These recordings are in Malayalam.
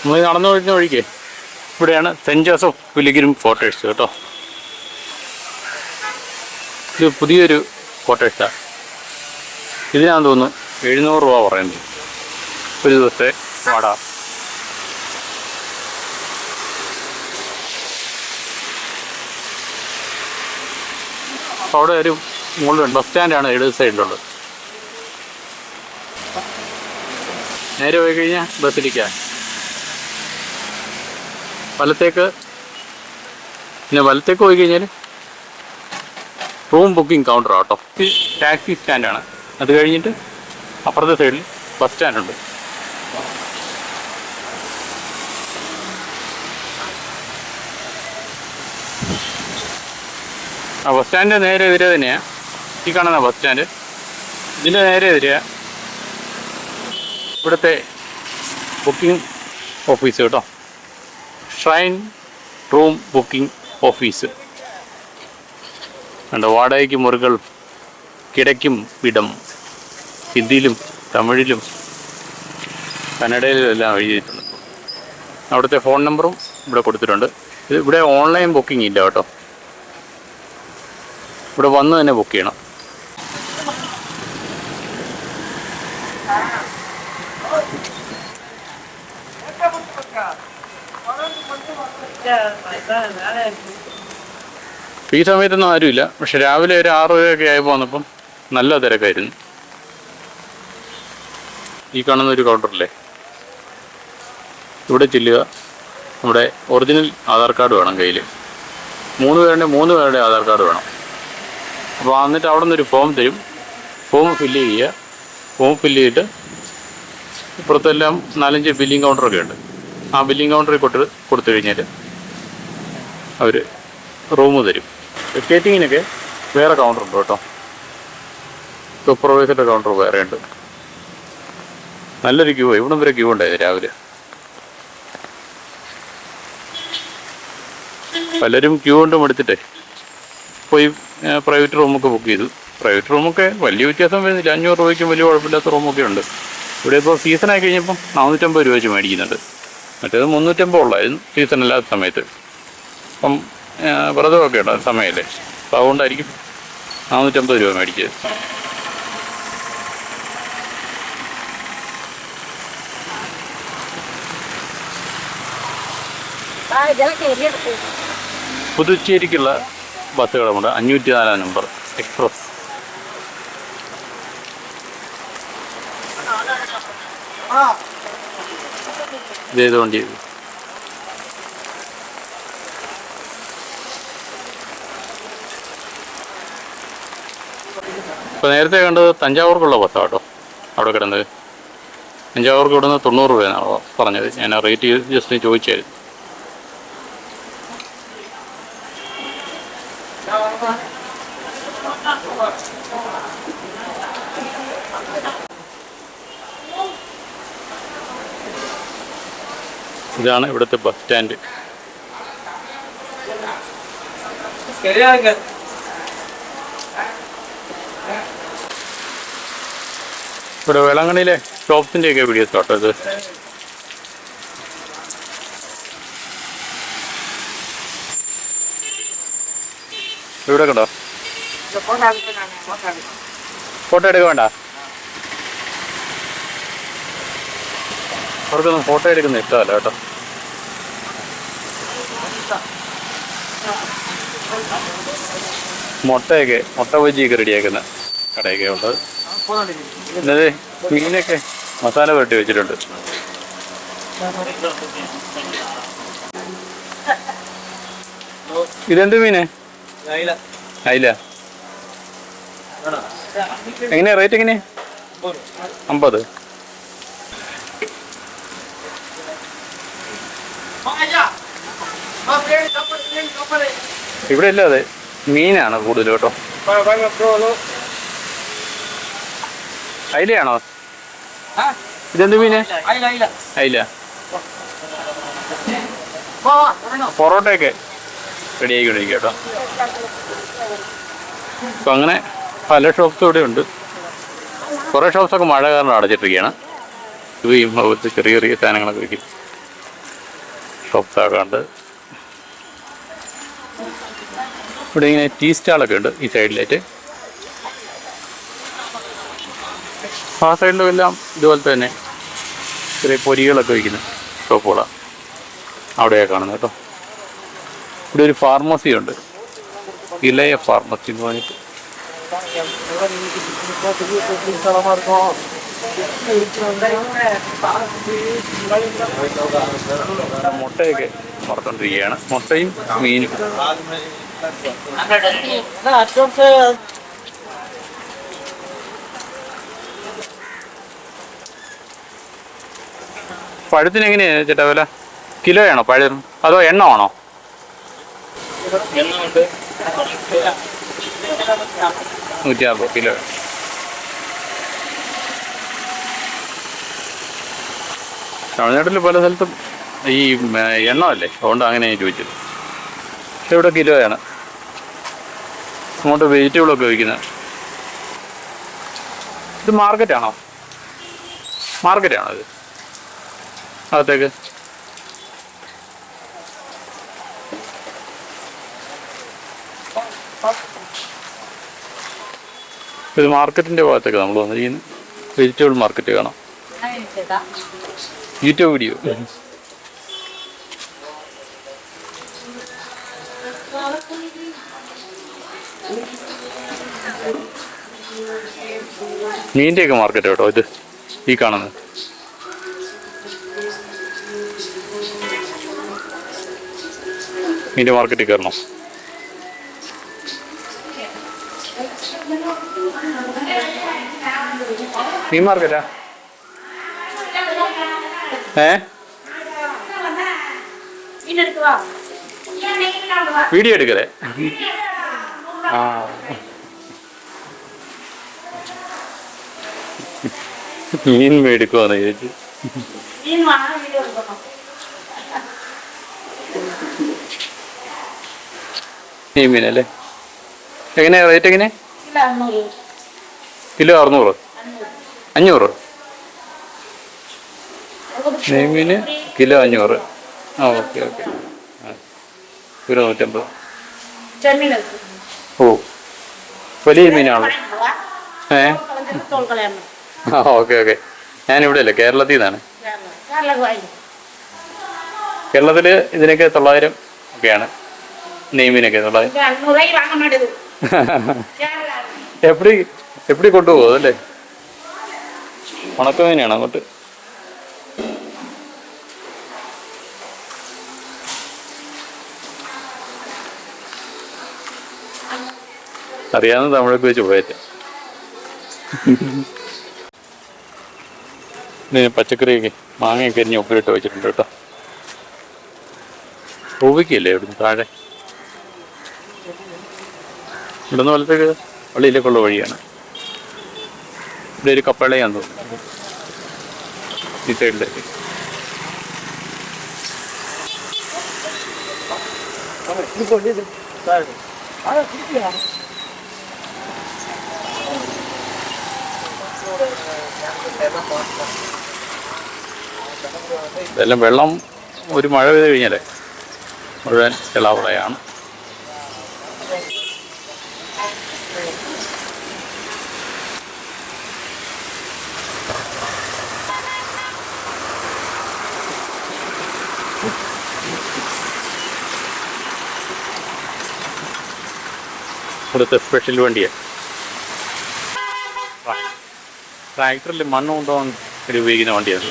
നമ്മൾ നടന്നു വരുന്ന വഴിക്ക് ഇവിടെയാണ് സെൻറ്റ് ജോസഫ് പിലിഗ്രിം ക്വാർട്ടേഴ്സ് കേട്ടോ. ഇത് പുതിയൊരു ക്വാർട്ടേഴ്സാണ്. ഇതിനാന്ന് തോന്നുന്നു 700 രൂപ പറയുന്നത് ഒരു ദിവസത്തെ വാടക. അപ്പോൾ അവിടെ ഒരു മുകളിലുണ്ട്. ബസ് സ്റ്റാൻഡാണ് ഇടത് സൈഡിലുള്ളത്. നേരെ പോയി കഴിഞ്ഞാൽ ബസ്സിലിരിക്കാൻ വലത്തേക്ക് പോയി കഴിഞ്ഞാൽ റൂം ബുക്കിംഗ് കൗണ്ടർ ആട്ടോ. ടാക്സി സ്റ്റാൻഡാണ്. അത് കഴിഞ്ഞിട്ട് അപ്പുറത്തെ സൈഡിൽ ബസ് സ്റ്റാൻഡുണ്ട്. ആ ബസ് സ്റ്റാൻഡിൻ്റെ നേരെ എതിരെ തന്നെയാണ് ഈ കാണുന്ന ബസ് സ്റ്റാൻഡ്. ഇതിൻ്റെ നേരെ എതിരെ ഇവിടുത്തെ ബുക്കിംഗ് ഓഫീസ് കേട്ടോ. ഷ്രൈൻ റൂം ബുക്കിംഗ് ഓഫീസ് ഉണ്ട്. വാടകയ്ക്ക് മുറികൾ, കിടക്കും ഇടം. ഹിന്ദിയിലും തമിഴിലും കന്നഡയിലും എല്ലാം എഴുതിയിട്ടുണ്ട്. അവിടുത്തെ ഫോൺ നമ്പറും ഇവിടെ കൊടുത്തിട്ടുണ്ട്. ഇവിടെ ഓൺലൈൻ ബുക്കിംഗ് ഇല്ല കേട്ടോ. ഇവിടെ വന്ന് തന്നെ ബുക്ക് ചെയ്യണം. ഈ സമയത്തൊന്നും ആരുമില്ല. പക്ഷെ രാവിലെ ഒരു 6 രൂപയൊക്കെ ആയപ്പോൾ വന്നപ്പം നല്ല തിരക്കായിരുന്നു. ഈ കാണുന്ന ഒരു കൗണ്ടറില്ലേ, ഇവിടെ ചെല്ലുക. നമ്മുടെ ഒറിജിനൽ ആധാർ കാർഡ് വേണം കയ്യിൽ. 3 പേരുടെ ആധാർ കാർഡ് വേണം. അപ്പോൾ എന്നിട്ട് അവിടെ നിന്നൊരു ഫോം തരും. ഫോം ഫില്ല് ചെയ്യുക. ഫോം ഫില്ല് ചെയ്തിട്ട് ഇപ്പുറത്തെല്ലാം 4-5 ബില്ലിംഗ് കൗണ്ടറൊക്കെ ഉണ്ട്. ആ ബില്ലിംഗ് കൗണ്ടറിൽ കൊടുത്തു കഴിഞ്ഞാൽ അവർ റൂം തരും. ടിക്കറ്റിങ്ങിനൊക്കെ വേറെ കൗണ്ടറുണ്ട് കേട്ടോ. സൂപ്പർവൈസറുടെ കൗണ്ടർ വേറെ ഉണ്ട്. നല്ലൊരു ക്യൂ. ഇവിടം വരെ ക്യൂ ഉണ്ടായത് രാവിലെ. പലരും ക്യൂ കൊണ്ട് എടുത്തിട്ടേ പോയി പ്രൈവറ്റ് റൂമൊക്കെ ബുക്ക് ചെയ്തു. പ്രൈവറ്റ് റൂമൊക്കെ വലിയ വ്യത്യാസം വരുന്നില്ല. 500 രൂപയ്ക്കും വലിയ കുഴപ്പമില്ലാത്ത റൂമൊക്കെ ഉണ്ട്. ഇവിടെ ഇപ്പോൾ സീസണായി കഴിഞ്ഞപ്പം 450 രൂപ വെച്ച് മേടിക്കുന്നുണ്ട്. മറ്റേത് 350 ഉള്ളായിരുന്നു സീസണല്ലാത്ത സമയത്ത്. അപ്പം വ്രതമൊക്കെ ഉണ്ട് സമയമല്ലേ, അപ്പം അതുകൊണ്ടായിരിക്കും 450 രൂപ മേടിച്ചത്. പുതുച്ചേരിക്കുള്ള ബസ്സുകളുമുണ്ട്. 504 നമ്പർ എക്സ്പ്രസ്. ഇതേത് വണ്ടി? ഇപ്പോൾ നേരത്തെ കണ്ടത് തഞ്ചാവൂർക്കുള്ള ബസ്സാണ് കേട്ടോ അവിടെ കിടന്നത്. തഞ്ചാവൂർക്ക് ഇവിടുന്ന് 90 രൂപയെന്നാണോ പറഞ്ഞത്. ഞാൻ റേറ്റ് ജസ്റ്റ് ചോദിച്ചായിരുന്നു. ഇതാണ് ഇവിടുത്തെ ബസ് സ്റ്റാൻഡ്. ഇവിടെ വേളാങ്കണ്ണിയിലെ ഷോപ്സിൻ്റെയൊക്കെ വീഡിയോസ് കേട്ടോ ഇത്. ഇവിടെ കണ്ടോ? ഫോട്ടോ എടുക്കാൻ വേണ്ട? അവർക്കൊന്നും ഫോട്ടോ എടുക്കുന്ന ഇഷ്ടമല്ല കേട്ടോ. മുട്ട ബജിയൊക്കെ റെഡിയാക്കുന്ന കടയൊക്കെ ഉള്ളത്. എന്നത് മീനൊക്കെ മസാല പുരട്ടി വെച്ചിട്ടുണ്ട്. ഇതെന്ത് മീന്? അയില. എങ്ങനെയാ റേറ്റ്? എങ്ങനെയാ? 50. ഇവിടെ ഇല്ലാതെ മീനാണ് കൂടുതൽ കേട്ടോ. അയിലയാണോ? ഇതെന്ത് മീന്? അയില. പൊറോട്ടയൊക്കെ റെഡിയാക്കി കൊണ്ടിരിക്കുക കേട്ടോ. അപ്പം അങ്ങനെ പല ഷോപ്സും ഇവിടെ ഉണ്ട്. കുറേ ഷോപ്സൊക്കെ മഴ കാരണം അടച്ചിട്ടിരിക്കുകയാണ്. ഇവയും അതുപോലത്തെ ചെറിയ ചെറിയ സാധനങ്ങളൊക്കെ വയ്ക്കും. ഷോപ്സാക്കുണ്ട്. ഇവിടെ ഇങ്ങനെ ടീ സ്റ്റാളൊക്കെ ഉണ്ട് ഈ സൈഡിലായിട്ട്. ആ സൈഡിലും എല്ലാം ഇതുപോലത്തെ തന്നെ ചെറിയ പൊരികളൊക്കെ വയ്ക്കുന്ന ഷോപ്പുകളാണ് അവിടെയാണ് കാണുന്നത് കേട്ടോ. ഇവിടെ ഒരു ഫാർമസി ഉണ്ട്, ഇലയ ഫാർമസി എന്ന് പറഞ്ഞിട്ട്. മുട്ടയൊക്കെ വറുത്തോണ്ടിരിക്കുകയാണ്, മുട്ടയും മീനും. പഴത്തിന് എങ്ങനെയാണ് ചേട്ടാ വില? കിലോയാണോ പഴം അതോ എണ്ണമാണോ? 150 കിലോ. തമിഴ്നാട്ടിൽ പല സ്ഥലത്തും ഈ എണ്ണമല്ലേ, അതുകൊണ്ട് അങ്ങനെ ചോദിച്ചത്. പക്ഷെ ഇവിടെ കിലോയാണ്. അങ്ങോട്ട് വെജിറ്റബിളൊക്കെ വയ്ക്കുന്നത്. ഇത് മാർക്കറ്റാണോ? മാർക്കറ്റാണോ ഇത് അകത്തേക്ക്? ഇത് മാർക്കറ്റിൻ്റെ ഭാഗത്തേക്ക് നമ്മൾ വന്നിരിക്കുന്നത്. വെജിറ്റബിൾ മാർക്കറ്റ് കാണാം. YouTube video. മീൻ്റെയൊക്കെ മാർക്കറ്റ് കേട്ടോ ഇത് ഈ കാണുന്നത്. മീൻ്റെ മാർക്കറ്റിൽ കയറണം. മീൻ മാർക്കറ്റാ? വീഡിയോ എടുക്കലേ? ആ മീൻ മേടിക്കുവാന്ന് ചോദിച്ചു. ഈ മീനല്ലേ? എങ്ങനെയാ റേറ്റ്? എങ്ങനെ? കിലോ 600? 500? നെയ്മീന് കിലോ 500. ആ ഓക്കെ ഓക്കെ. കിലോ 150. ഓ വലിയ മീനാണോ? ആ ഓക്കെ ഓക്കെ. ഞാനിവിടെ അല്ലേ, കേരളത്തിൽ നിന്നാണ്. കേരളത്തിൽ ഇതിനൊക്കെ 900 ഒക്കെയാണ് നെയ്മീനൊക്കെ. 900 എപ്പടി കൊണ്ടുപോകും അല്ലേ? ഉണക്കമീനാണ് അങ്ങോട്ട്. അറിയാവുന്ന തമിഴൊക്കെ വെച്ച് പോയേറ്റ. പച്ചക്കറിയൊക്കെ മാങ്ങയൊക്കെ അരിഞ്ഞ് ഉപ്പിലിട്ട് വെച്ചിട്ടുണ്ട് കേട്ടോ. രൂപയ്ക്കല്ലേ ഇവിടുന്ന് താഴെ? ഇവിടുന്ന് പോലത്തേക്ക് പള്ളിയിലേക്കുള്ള വഴിയാണ്. ഇവിടെ ഒരു കപ്പളയാന്ന് തോന്നുന്നു ഈ സൈഡിലേക്ക്. ഇതെല്ലാം വെള്ളം ഒരു മഴ പെയ്ത് കഴിഞ്ഞാലേ മുഴുവൻ ചെളാവളയാണ്. ഇവിടുത്തെ സ്പെഷ്യൽ വണ്ടിയാണ്. ട്രാക്ടറിൽ മണ്ണ് കൊണ്ടുപോകാൻ ഉപയോഗിക്കുന്ന വണ്ടിയാണ്.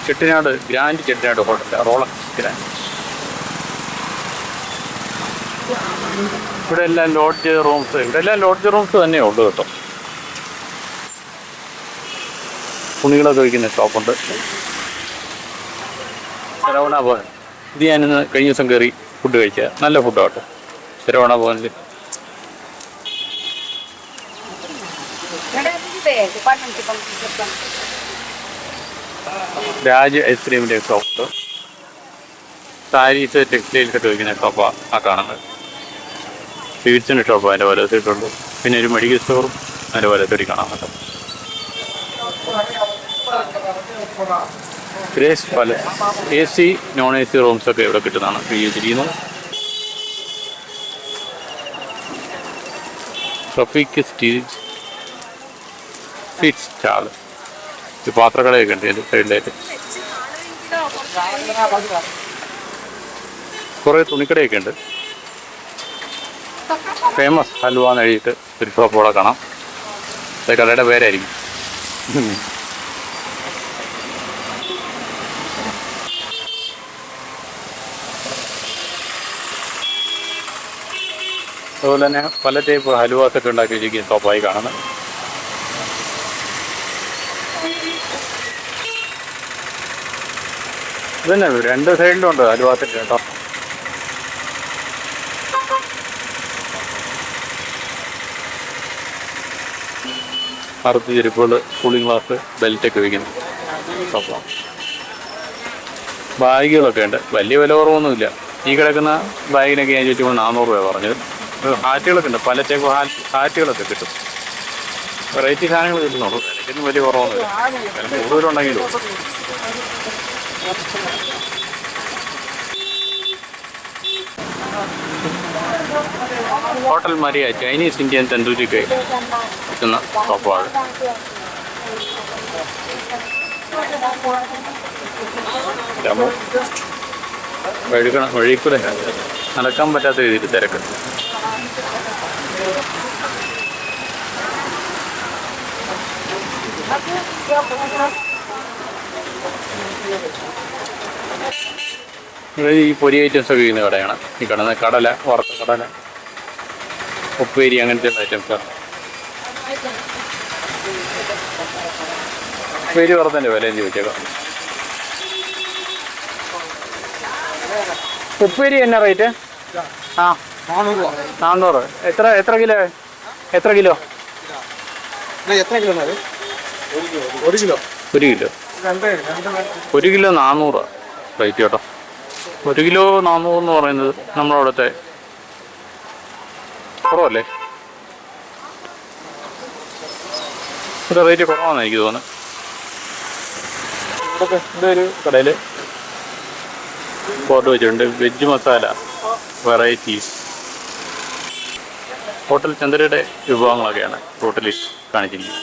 Chettinad grand Chettinad hotel, Rolex grand. ഇവിടെ എല്ലാം ലോഡ്ജ് റൂംസ്, ഇവിടെ എല്ലാം ലോഡ്ജ് റൂംസ് തന്നെ ഉള്ളു കേട്ടോ. തുണികളൊക്കെ വയ്ക്കുന്ന ഷോപ്പുണ്ട്. ശരവണ ഭവൻ, ഇത് ഞാനിന്ന് കഴിഞ്ഞ ദിവസം കയറി ഫുഡ് കഴിച്ച നല്ല ഫുഡാണ് കേട്ടോ ശരവണ ഭവനിൽ. രാജ് ഐസ്ക്രീമിൻ്റെ ഷോപ്പ്. സാരീസ് ടെക്സ്റ്റൈൽസ് ഒക്കെ വയ്ക്കുന്ന ഷോപ്പാണ് ആ കാണുന്നത്. സ്വീറ്റ്സിൻ്റെ ഷോപ്പ് അതിൻ്റെ വലത്തേട്ടുണ്ട്. പിന്നെ ഒരു മെഡിക്കൽ സ്റ്റോറും അതിൻ്റെ വലത്തേക്ക് കാണാൻ പറ്റും. Grace palace AC non AC റൂംസൊക്കെ ഇവിടെ കിട്ടുന്നതാണ് ഉപയോഗിച്ചിരിക്കുന്നത്. Tropic sweets stall. ഈ പാത്രക്കടയൊക്കെ ഉണ്ട് ഇതിൻ്റെ സൈഡിലായിട്ട്. കുറേ തുണിക്കടയൊക്കെ ഉണ്ട്. ഫേമസ് ഹൽവ എന്ന് എഴുതിയിട്ട് ഒരു ഷോപ്പ് ഇവിടെ കാണാം. അത് കടയുടെ പേരായിരിക്കും. അതുപോലെ തന്നെ പല ടൈപ്പ് ഹലുവാസൊക്കെ ഉണ്ടാക്കി വെച്ചിരിക്കുന്ന ഷോപ്പായി കാണുന്നത്. ഇതന്നെ രണ്ട് സൈഡിലും ഉണ്ട് ഹലുവാസൊക്കെ കേട്ടോ. അറുത്ത് ചെരുപ്പുകൾ, കൂളിംഗ് ഗ്ലാസ്, ബെൽറ്റൊക്കെ വയ്ക്കുന്നു ഷോപ്പാണ്. ബാഗുകളൊക്കെ ഉണ്ട്. വലിയ വില കുറവൊന്നുമില്ല. ഈ കിടക്കുന്ന ബാഗിനൊക്കെ ഞാൻ ചോദിച്ചപ്പോൾ 400 രൂപ പറഞ്ഞത്. ഹാറ്റുകളൊക്കെ ഉണ്ട്. പല ടൈപ്പ് ഹാറ്റുകളൊക്കെ കിട്ടും. വെറൈറ്റി സാധനങ്ങൾ കിട്ടുന്നുള്ളൂ. എനിക്കൊന്നും വലിയ കുറവൊന്നുമില്ല. കൂടുതലുണ്ടെങ്കിലും. Hotel Maria Chinese Indian tandoori കിട്ടുന്ന ഷോപ്പാണ്. വഴിക്കൂടെ നടക്കാൻ പറ്റാത്ത രീതിയിൽ തിരക്ക്. ഈ പൊരി ഐറ്റംസ് ഒക്കെ ചെയ്യുന്ന കടയാണ് ഈ കിടന്ന. കടല, വറുത്ത കടല, ഉപ്പേരി, അങ്ങനത്തെ ഐറ്റംസാണ്. ഉപ്പേരി വറുത്തതിൻ്റെ വില എന്ന് ചോദിച്ചേക്കാം. ഉപ്പേരി എന്നാ റേറ്റ്? 400. എത്ര കിലോ? എത്ര കിലോ? 1 കിലോ. 1 കിലോ 400 റേറ്റ് കേട്ടോ. 1 കിലോ 400 എന്ന് പറയുന്നത് നമ്മളവിടുത്തെ കുറവല്ലേ? ഇവിടെ റേറ്റ് കുറവാണെന്ന് എനിക്ക് തോന്നുന്നത്. ഇവിടെ ഒരു കടയിൽ ബോർഡ് വെച്ചിട്ടുണ്ട്. Veg masala varieties. ഹോട്ടൽ ചന്ദ്രയുടെ വിഭവങ്ങളൊക്കെയാണ് ഹോട്ടലിൽ കാണിച്ചിരിക്കുന്നത്.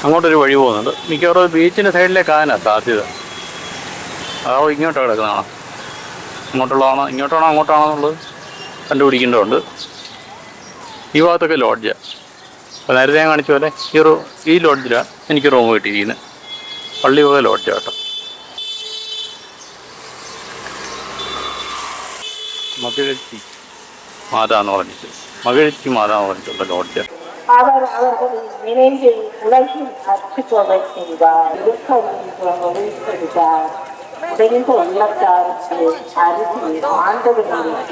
അങ്ങോട്ടൊരു വഴി പോകുന്നുണ്ട്. മിക്കവാറും ബീച്ചിൻ്റെ സൈഡിലേക്കാണ് സാധ്യത. അതോ ഇങ്ങോട്ടാണ് കിടക്കുന്നതാണോ? ഇങ്ങോട്ടുള്ളതാണോ അങ്ങോട്ടാണോ എന്നുള്ളത് കണ്ടുപിടിക്കേണ്ടതുണ്ട്. ഈ ഭാഗത്തൊക്കെ ലോഡ്ജാണ്. അപ്പോൾ നേരത്തെ ഞാൻ കാണിച്ച പോലെ ഈ ലോഡ്ജിലാണ് എനിക്ക് റൂം കിട്ടിയിരിക്കുന്നത്. പള്ളി വക ലോഡ്ജാണ് കേട്ടോ. മകിഴച്ചി മാതാന്ന് പറഞ്ഞിട്ടുള്ള ലോഡ്ജാണ്. அவர் நினைவில் உலகில் அற்புதமை செய்தார். உடைந்த உள்ளத்தாருக்கு அருகில் ஆண்டவர்கள்